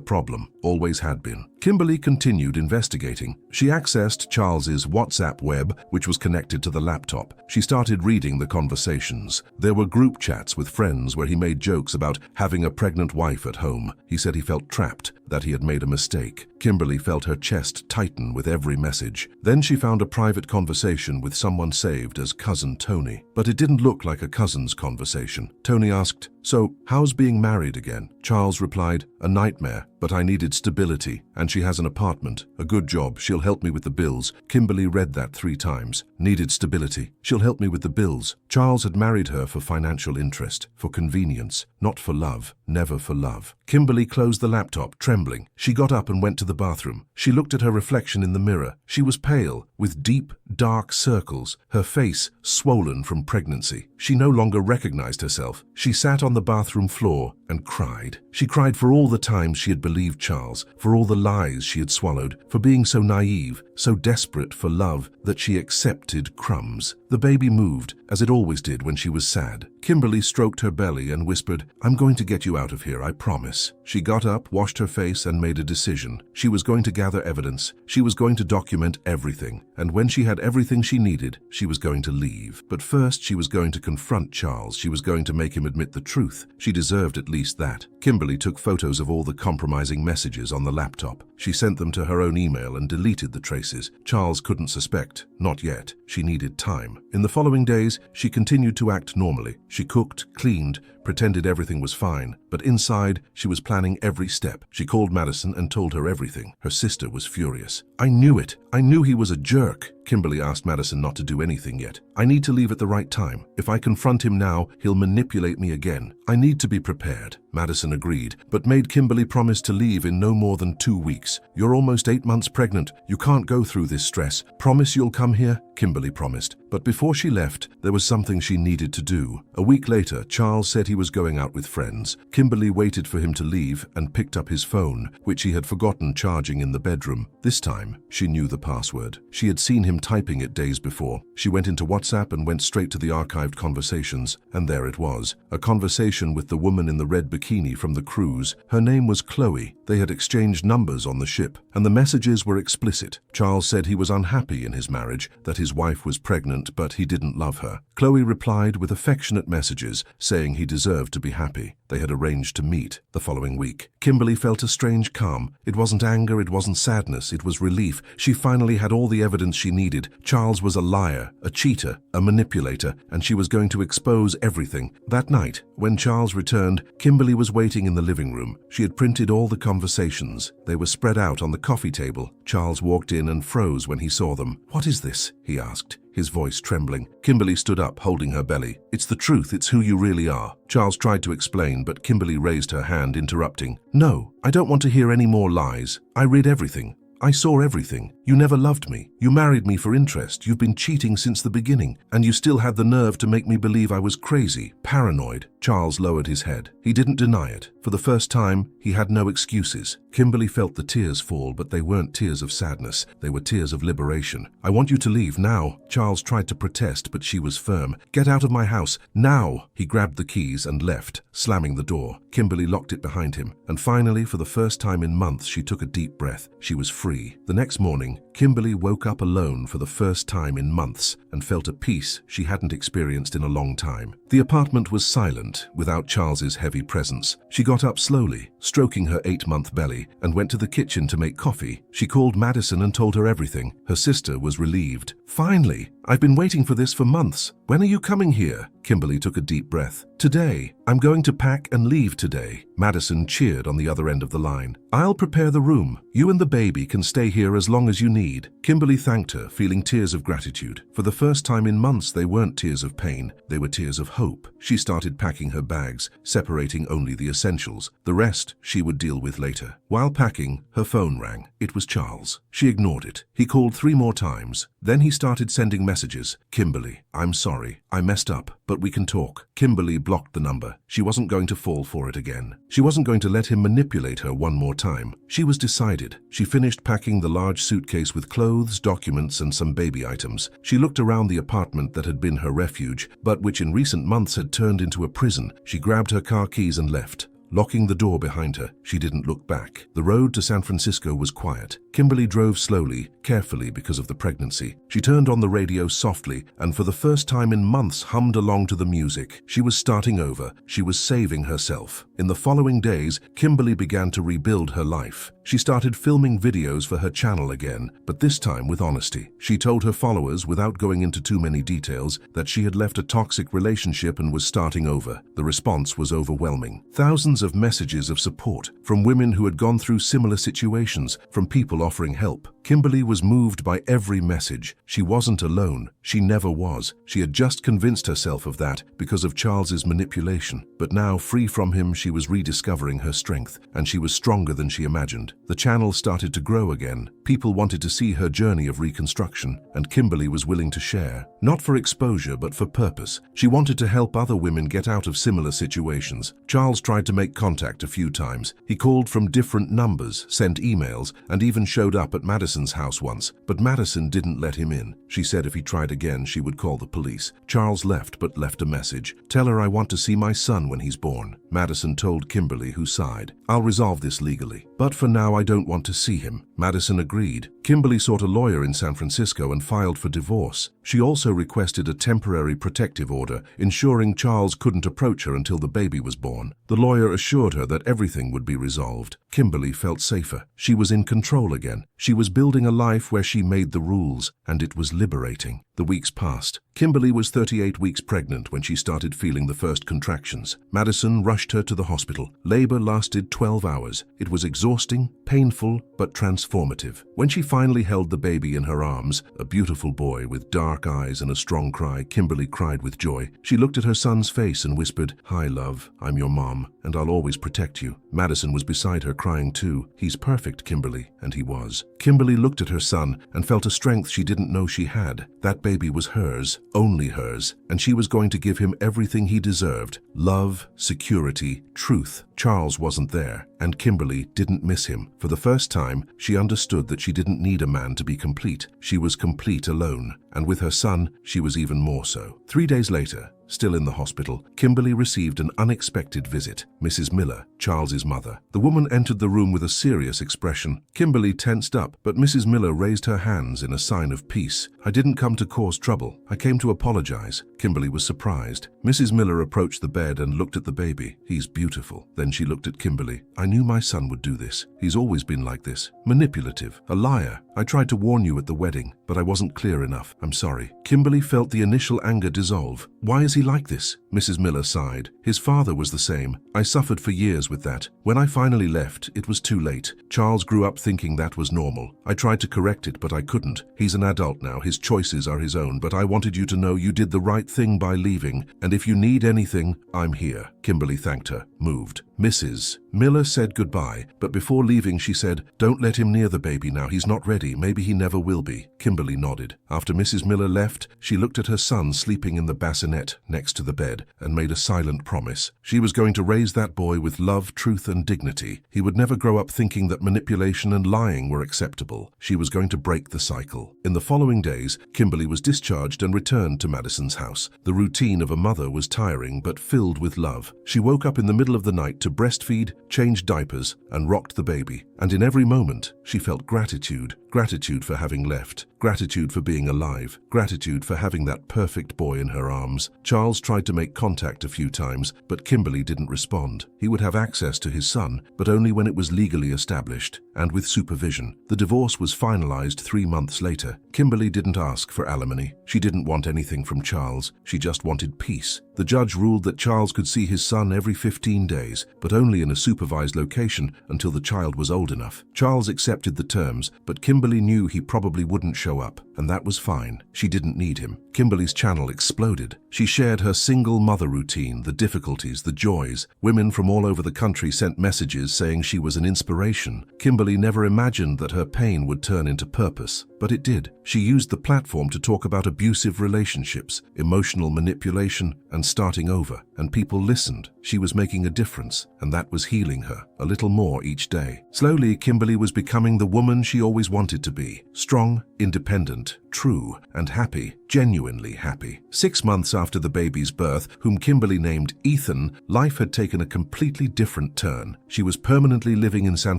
problem, always had been. Kimberly continued investigating. She accessed Charles's WhatsApp web, which was connected to the laptop. She started reading the conversations. There were group chats with friends where he made jokes about having a pregnant wife at home. He said he felt trapped, that he had made a mistake. Kimberly felt her chest tighten with every message. Then she found a private conversation with someone saved as Cousin Tony. But it didn't look like a cousin's conversation. Tony asked, so, how's being married again? Charles replied, a nightmare, but I needed stability, and she has an apartment, a good job, she'll help me with the bills. Kimberly read that 3 times. Needed stability, she'll help me with the bills. Charles had married her for financial interest, for convenience, not for love, never for love. Kimberly closed the laptop, trembling. She got up and went to the bathroom. She looked at her reflection in the mirror. She was pale, with deep, dark circles, her face swollen from pregnancy. She no longer recognized herself. She sat on the bathroom floor and cried. She cried for all the times she had believed Charles, for all the lies she had swallowed, for being so naive, so desperate for love that she accepted crumbs. The baby moved, as it always did when she was sad. Kimberly stroked her belly and whispered, I'm going to get you out of here, I promise. She got up, washed her face, and made a decision. She was going to gather evidence. She was going to document everything. And when she had everything she needed, she was going to leave. But first, she was going to confront Charles. She was going to make him admit the truth. She deserved at least that. Kimberly took photos of all the compromising messages on the laptop. She sent them to her own email and deleted the traces. Charles couldn't suspect. Not yet. She needed time. In the following days, she continued to act normally. She cooked, cleaned, pretended everything was fine, but inside, she was planning every step. She called Madison and told her everything. Her sister was furious. I knew it. I knew he was a jerk. Kimberly asked Madison not to do anything yet. I need to leave at the right time. If I confront him now, he'll manipulate me again. I need to be prepared. Madison agreed, but made Kimberly promise to leave in no more than 2 weeks. You're almost 8 months pregnant. You can't go through this stress. Promise you'll come here? Kimberly promised. But before she left, there was something she needed to do. A week later, Charles said he was going out with friends. Kimberly waited for him to leave and picked up his phone, which he had forgotten charging in the bedroom. This time, she knew the password. She had seen him typing it days before. She went into WhatsApp and went straight to the archived conversations, and there it was. A conversation with the woman in the red bikini from the cruise. Her name was Chloe. They had exchanged numbers on the ship, and the messages were explicit. Charles said he was unhappy in his marriage, that his wife was pregnant, but he didn't love her. Chloe replied with affectionate messages, saying he deserved to be happy. They had arranged to meet the following week. Kimberly felt a strange calm. It wasn't anger, it wasn't sadness, it was relief. She finally had all the evidence she needed. Charles was a liar, a cheater, a manipulator, and she was going to expose everything. That night, when Charles returned, Kimberly was waiting in the living room. She had printed all the conversations. They were spread out on the coffee table. Charles walked in and froze when he saw them. What is this? He asked, his voice trembling. Kimberly stood up, holding her belly. It's the truth, it's who you really are. Charles tried to explain, but Kimberly raised her hand, interrupting. No, I don't want to hear any more lies. I read everything. I saw everything. You never loved me. You married me for interest. You've been cheating since the beginning, and you still had the nerve to make me believe I was crazy, paranoid." Charles lowered his head. He didn't deny it. For the first time, he had no excuses. Kimberly felt the tears fall, but they weren't tears of sadness. They were tears of liberation. "I want you to leave now." Charles tried to protest, but she was firm. "Get out of my house, now!" He grabbed the keys and left, slamming the door. Kimberly locked it behind him, and finally, for the first time in months, she took a deep breath. She was free. The next morning, Kimberly woke up alone for the first time in months and felt a peace she hadn't experienced in a long time. The apartment was silent, without Charles's heavy presence. She got up slowly, stroking her 8-month belly, and went to the kitchen to make coffee. She called Madison and told her everything. Her sister was relieved. "Finally! I've been waiting for this for months. When are you coming here?" Kimberly took a deep breath. "Today. I'm going to pack and leave today." Madison cheered on the other end of the line. "I'll prepare the room. You and the baby can stay here as long as you need." Kimberly thanked her, feeling tears of gratitude. For the first time in months, they weren't tears of pain. They were tears of hope. She started packing her bags, separating only the essentials. The rest she would deal with later. While packing, her phone rang. It was Charles. She ignored it. He called 3 more times. Then he started sending messages. "Kimberly, I'm sorry. I messed up, but we can talk." Kimberly blocked the number. She wasn't going to fall for it again. She wasn't going to let him manipulate her one more time. She was decided. She finished packing the large suitcase with clothes, documents, and some baby items. She looked around the apartment that had been her refuge, but which in recent months had turned into a prison. She grabbed her car keys and left. Locking the door behind her, she didn't look back. The road to San Francisco was quiet. Kimberly drove slowly, carefully because of the pregnancy. She turned on the radio softly and for the first time in months hummed along to the music. She was starting over. She was saving herself. In the following days, Kimberly began to rebuild her life. She started filming videos for her channel again, but this time with honesty. She told her followers, without going into too many details, that she had left a toxic relationship and was starting over. The response was overwhelming. Thousands of messages of support from women who had gone through similar situations, from people offering help. Kimberly was moved by every message. She wasn't alone. She never was. She had just convinced herself of that because of Charles's manipulation. But now, free from him, she was rediscovering her strength, and she was stronger than she imagined. The channel started to grow again. People wanted to see her journey of reconstruction, and Kimberly was willing to share. Not for exposure, but for purpose. She wanted to help other women get out of similar situations. Charles tried to make contact a few times. He called from different numbers, sent emails, and even showed up at Madison's house once. But Madison didn't let him in. She said if he tried again, she would call the police. Charles left, but left a message. "Tell her I want to see my son when he's born." Madison told Kimberly, who sighed, "I'll resolve this legally. But for now, I don't want to see him." Madison agreed. Kimberly sought a lawyer in San Francisco and filed for divorce. She also requested a temporary protective order, ensuring Charles couldn't approach her until the baby was born. The lawyer assured her that everything would be resolved. Kimberly felt safer. She was in control again. She was building a life where she made the rules, and it was liberating. The weeks passed. Kimberly was 38 weeks pregnant when she started feeling the first contractions. Madison rushed her to the hospital. Labor lasted 12 hours. It was exhausting, painful, but transformative. When she finally held the baby in her arms, a beautiful boy with dark eyes and a strong cry, Kimberly cried with joy. She looked at her son's face and whispered, "Hi, love. I'm your mom, and I'll always protect you." Madison was beside her crying too. "He's perfect, Kimberly," and he was. Kimberly looked at her son and felt a strength she didn't know she had. That baby was hers, only hers, and she was going to give him everything he deserved: love, security, truth. Charles wasn't there, and Kimberly didn't miss him. For the first time, she understood that she didn't need a man to be complete. She was complete alone, and with her son, she was even more so. 3 days later, still in the hospital, Kimberly received an unexpected visit. Mrs. Miller, Charles's mother. The woman entered the room with a serious expression. Kimberly tensed up, but Mrs. Miller raised her hands in a sign of peace. "I didn't come to cause trouble. I came to apologize." Kimberly was surprised. Mrs. Miller approached the bed and looked at the baby. "He's beautiful." Then she looked at Kimberly. "I knew my son would do this. He's always been like this. Manipulative. A liar. I tried to warn you at the wedding, but I wasn't clear enough. I'm sorry." Kimberly felt the initial anger dissolve. "Why is he like this?" Mrs. Miller sighed. "His father was the same. I suffered for years with that. When I finally left, it was too late. Charles grew up thinking that was normal. I tried to correct it, but I couldn't. He's an adult now. His choices are his own, but I wanted you to know you did the right thing by leaving, and if you need anything, I'm here." Kimberly thanked her, moved. Mrs. Miller said goodbye, but before leaving she said, "Don't let him near the baby now, he's not ready, maybe he never will be." Kimberly nodded. After Mrs. Miller left, she looked at her son sleeping in the bassinet next to the bed and made a silent promise. She was going to raise that boy with love, truth and dignity. He would never grow up thinking that manipulation and lying were acceptable. She was going to break the cycle. In the following days, Kimberly was discharged and returned to Madison's house. The routine of a mother was tiring but filled with love. She woke up in the middle of the night to breastfeed, change diapers, and rocked the baby. And in every moment, she felt gratitude. Gratitude for having left. Gratitude for being alive. Gratitude for having that perfect boy in her arms. Charles tried to make contact a few times, but Kimberly didn't respond. He would have access to his son, but only when it was legally established, and with supervision. The divorce was finalized 3 months later. Kimberly didn't ask for alimony. She didn't want anything from Charles. She just wanted peace. The judge ruled that Charles could see his son every 15 days, but only in a supervised location until the child was old enough. Charles accepted the terms, but Kimberly knew he probably wouldn't show up, and that was fine. She didn't need him. Kimberly's channel exploded. She shared her single mother routine, the difficulties, the joys. Women from all over the country sent messages saying she was an inspiration. Kimberly never imagined that her pain would turn into purpose, but it did. She used the platform to talk about abusive relationships, emotional manipulation, and starting over, and people listened. She was making a difference, and that was healing her, a little more each day. Slowly, Kimberly was becoming the woman she always wanted to be. Strong, independent, true, and happy, genuinely happy. 6 months after the baby's birth, whom Kimberly named Ethan, life had taken a completely different turn. She was permanently living in San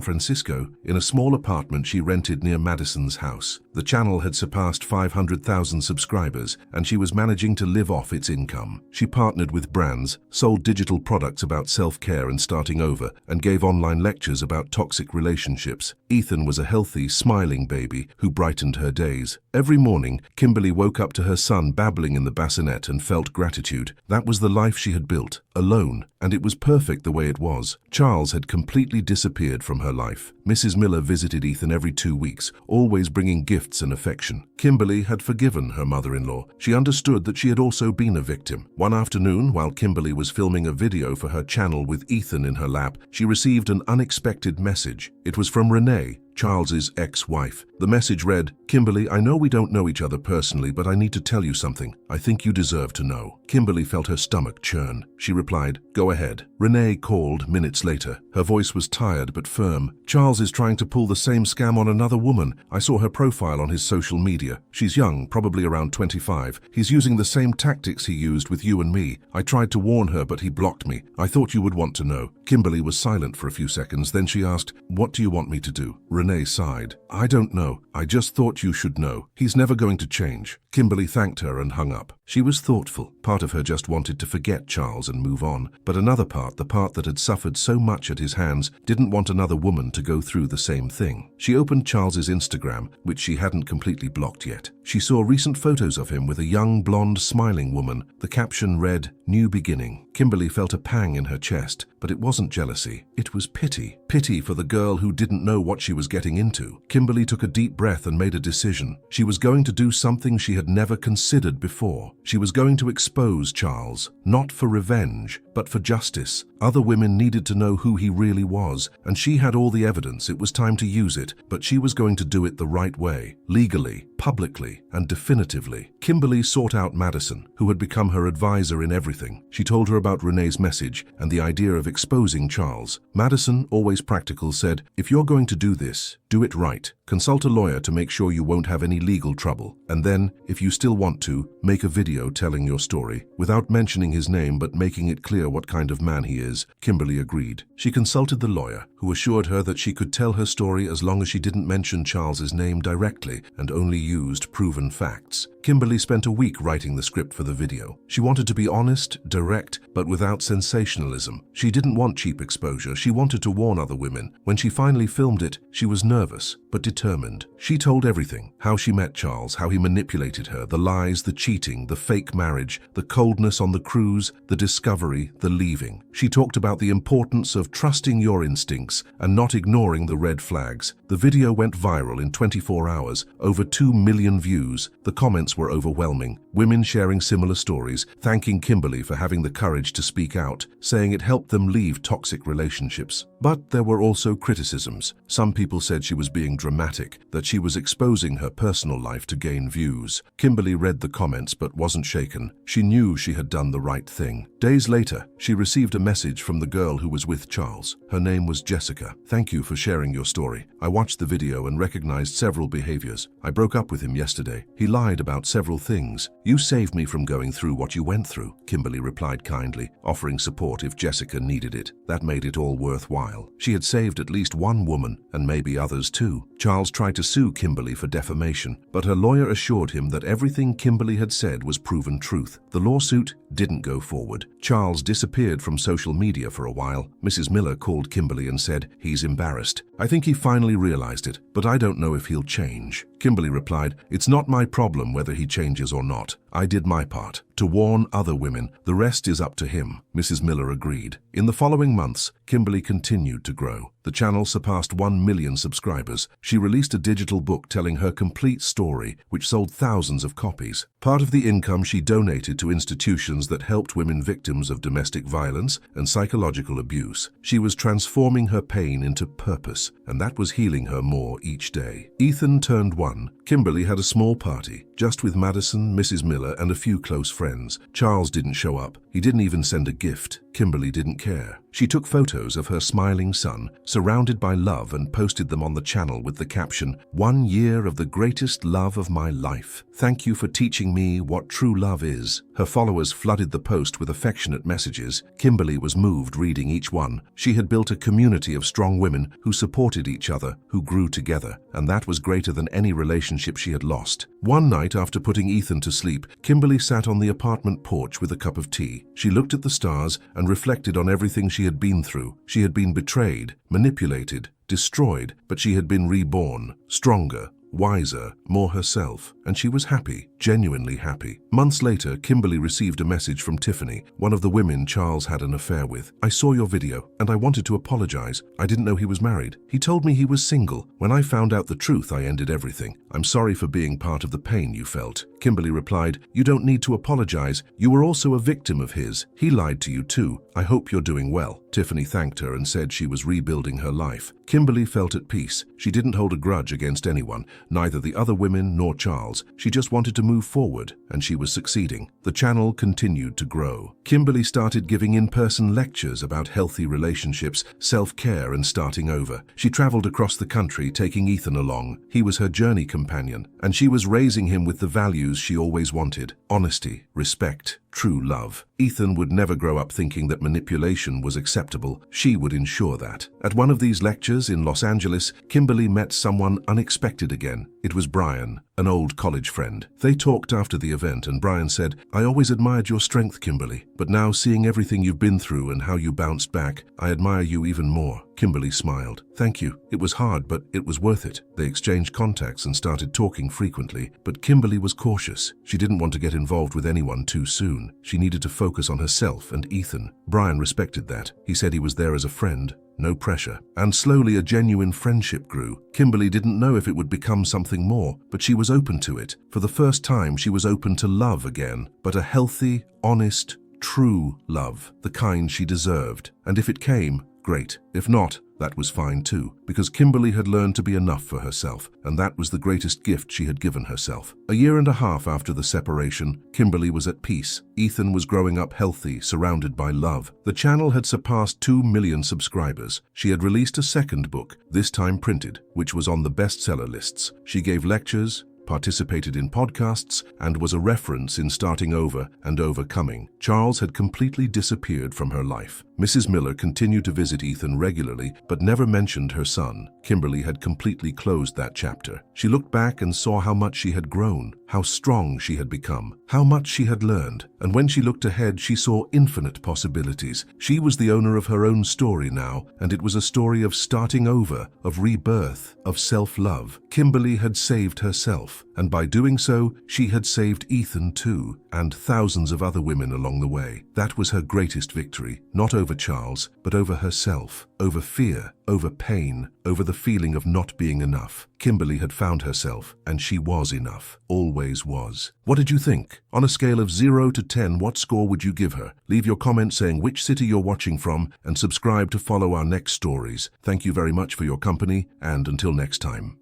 Francisco, in a small apartment she rented near Madison's house. The channel had surpassed 500,000 subscribers, and she was managing to live off its income. She partnered with brands, sold digital products about self-care and starting over, and gave online lectures about toxic relationships. Ethan was a healthy, smiling baby who brightened her days. Every morning, Kimberly woke up to her son babbling in the bassinet and felt gratitude. That was the life she had built, alone, and it was perfect the way it was. Charles had completely disappeared from her life. Mrs. Miller visited Ethan every 2 weeks, always bringing gifts and affection. Kimberly had forgiven her mother-in-law. She understood that she had also been a victim. One afternoon, while Kimberly was filming a video for her channel with Ethan in her lap, she received an unexpected message. It was from Renee, Charles's ex-wife. The message read, "Kimberly, I know we don't know each other personally, but I need to tell you something. I think you deserve to know." Kimberly felt her stomach churn. She replied, "Go ahead." Renee called minutes later. Her voice was tired but firm. "Charles is trying to pull the same scam on another woman. I saw her profile on his social media. She's young, probably around 25. He's using the same tactics he used with you and me. I tried to warn her, but he blocked me. I thought you would want to know." Kimberly was silent for a few seconds. Then she asked, "What do you want me to do?" Renee sighed. "I don't know. I just thought you should know. He's never going to change." Kimberly thanked her and hung up. She was thoughtful. Part of her just wanted to forget Charles and move on. But another part, the part that had suffered so much at his hands, didn't want another woman to go through the same thing. She opened Charles's Instagram, which she hadn't completely blocked yet. She saw recent photos of him with a young, blonde, smiling woman. The caption read, "New beginning." Kimberly felt a pang in her chest, but it wasn't jealousy. It was pity. Pity for the girl who didn't know what she was getting into. Kimberly took a deep breath and made a decision. She was going to do something she had never considered before. She was going to expose Charles, not for revenge, but for justice. Other women needed to know who he really was, and she had all the evidence. It was time to use it, but she was going to do it the right way, legally, publicly, and definitively. Kimberly sought out Madison, who had become her advisor in everything. She told her about Renee's message and the idea of exposing Charles. Madison, always practical, said, "If you're going to do this, do it right. Consult a lawyer to make sure you won't have any legal trouble. And then, if you still want to, make a video telling your story." Without mentioning his name but making it clear what kind of man he is, Kimberly agreed. She consulted the lawyer, who assured her that she could tell her story as long as she didn't mention Charles's name directly and only used proven facts. Kimberly spent a week writing the script for the video. She wanted to be honest, direct, but without sensationalism. She didn't want cheap exposure. She wanted to warn other women. When she finally filmed it, she was nervous, but but determined. She told everything: how she met Charles, how he manipulated her, the lies, the cheating, the fake marriage, the coldness on the cruise, the discovery, the leaving. She talked about the importance of trusting your instincts and not ignoring the red flags. The video went viral in 24 hours, over 2 million views. The comments were overwhelming. Women sharing similar stories, thanking Kimberly for having the courage to speak out, saying it helped them leave toxic relationships. But there were also criticisms. Some people said she was being dramatic, that she was exposing her personal life to gain views. Kimberly read the comments but wasn't shaken. She knew she had done the right thing. Days later, she received a message from the girl who was with Charles. Her name was Jessica. "Thank you for sharing your story. I watched the video and recognized several behaviors. I broke up with him yesterday. He lied about several things. You saved me from going through what you went through," Kimberly replied kindly, offering support if Jessica needed it. That made it all worthwhile. She had saved at least one woman, and maybe others too. Charles tried to sue Kimberly for defamation, but her lawyer assured him that everything Kimberly had said was proven truth. The lawsuit didn't go forward. Charles disappeared from social media for a while. Mrs. Miller called Kimberly and said, "He's embarrassed. I think he finally realized it, but I don't know if he'll change." Kimberly replied, "It's not my problem whether he changes or not. I did my part, to warn other women. The rest is up to him." Mrs. Miller agreed. In the following months, Kimberly continued to grow. The channel surpassed 1 million subscribers. She released a digital book telling her complete story, which sold thousands of copies. Part of the income she donated to institutions that helped women victims of domestic violence and psychological abuse. She was transforming her pain into purpose, and that was healing her more each day. Ethan turned 1. Kimberly had a small party, just with Madison, Mrs. Miller, and a few close friends. Charles didn't show up. He didn't even send a gift. Kimberly didn't care. She took photos of her smiling son, surrounded by love, and posted them on the channel with the caption, "1 year of the greatest love of my life. Thank you for teaching me what true love is." Her followers flooded the post with affectionate messages. Kimberly was moved reading each one. She had built a community of strong women who supported each other, who grew together, and that was greater than any relationship she had lost. One night after putting Ethan to sleep, Kimberly sat on the apartment porch with a cup of tea. She looked at the stars and reflected on everything she had been through. She had been betrayed, manipulated, destroyed, but she had been reborn, stronger, wiser, more herself, and she was happy, genuinely happy. Months later, Kimberly received a message from Tiffany, one of the women Charles had an affair with. "I saw your video, and I wanted to apologize. I didn't know he was married. He told me he was single. When I found out the truth, I ended everything. I'm sorry for being part of the pain you felt." Kimberly replied, "You don't need to apologize. You were also a victim of his. He lied to you too. I hope you're doing well." Tiffany thanked her and said she was rebuilding her life. Kimberly felt at peace. She didn't hold a grudge against anyone, neither the other women nor Charles. She just wanted to move forward, and she was succeeding. The channel continued to grow. Kimberly started giving in-person lectures about healthy relationships, self-care, and starting over. She traveled across the country, taking Ethan along. He was her journey companion, and she was raising him with the values she always wanted: honesty, respect, true love. Ethan would never grow up thinking that manipulation was acceptable. She would ensure that. At one of these lectures in Los Angeles, Kimberly met someone unexpected again. It was Brian, an old college friend. They talked after the event, and Brian said, "I always admired your strength, Kimberly, but now seeing everything you've been through and how you bounced back, I admire you even more." Kimberly smiled. "Thank you. It was hard, but it was worth it." They exchanged contacts and started talking frequently, but Kimberly was cautious. She didn't want to get involved with anyone too soon. She needed to focus on herself and Ethan. Brian respected that. He said he was there as a friend, no pressure. And slowly a genuine friendship grew. Kimberly didn't know if it would become something more, but she was open to it. For the first time, she was open to love again, but a healthy, honest, true love, the kind she deserved. And if it came, great. If not, that was fine too, because Kimberly had learned to be enough for herself, and that was the greatest gift she had given herself. A year and a half after the separation, Kimberly was at peace. Ethan was growing up healthy, surrounded by love. The channel had surpassed 2 million subscribers. She had released a second book, this time printed, which was on the bestseller lists. She gave lectures, participated in podcasts, and was a reference in starting over and overcoming. Charles had completely disappeared from her life. Mrs. Miller continued to visit Ethan regularly, but never mentioned her son. Kimberly had completely closed that chapter. She looked back and saw how much she had grown. how strong she had become, how much she had learned, and when she looked ahead, she saw infinite possibilities. She was the owner of her own story now, and it was a story of starting over, of rebirth, of self-love. Kimberly had saved herself, and by doing so, she had saved Ethan too, and thousands of other women along the way. That was her greatest victory, not over Charles, but over herself, over fear, over pain, over the feeling of not being enough. Kimberly had found herself, and she was enough, always was. What did you think? On a scale of 0 to 10, what score would you give her? Leave your comment saying which city you're watching from, and subscribe to follow our next stories. Thank you very much for your company, and until next time.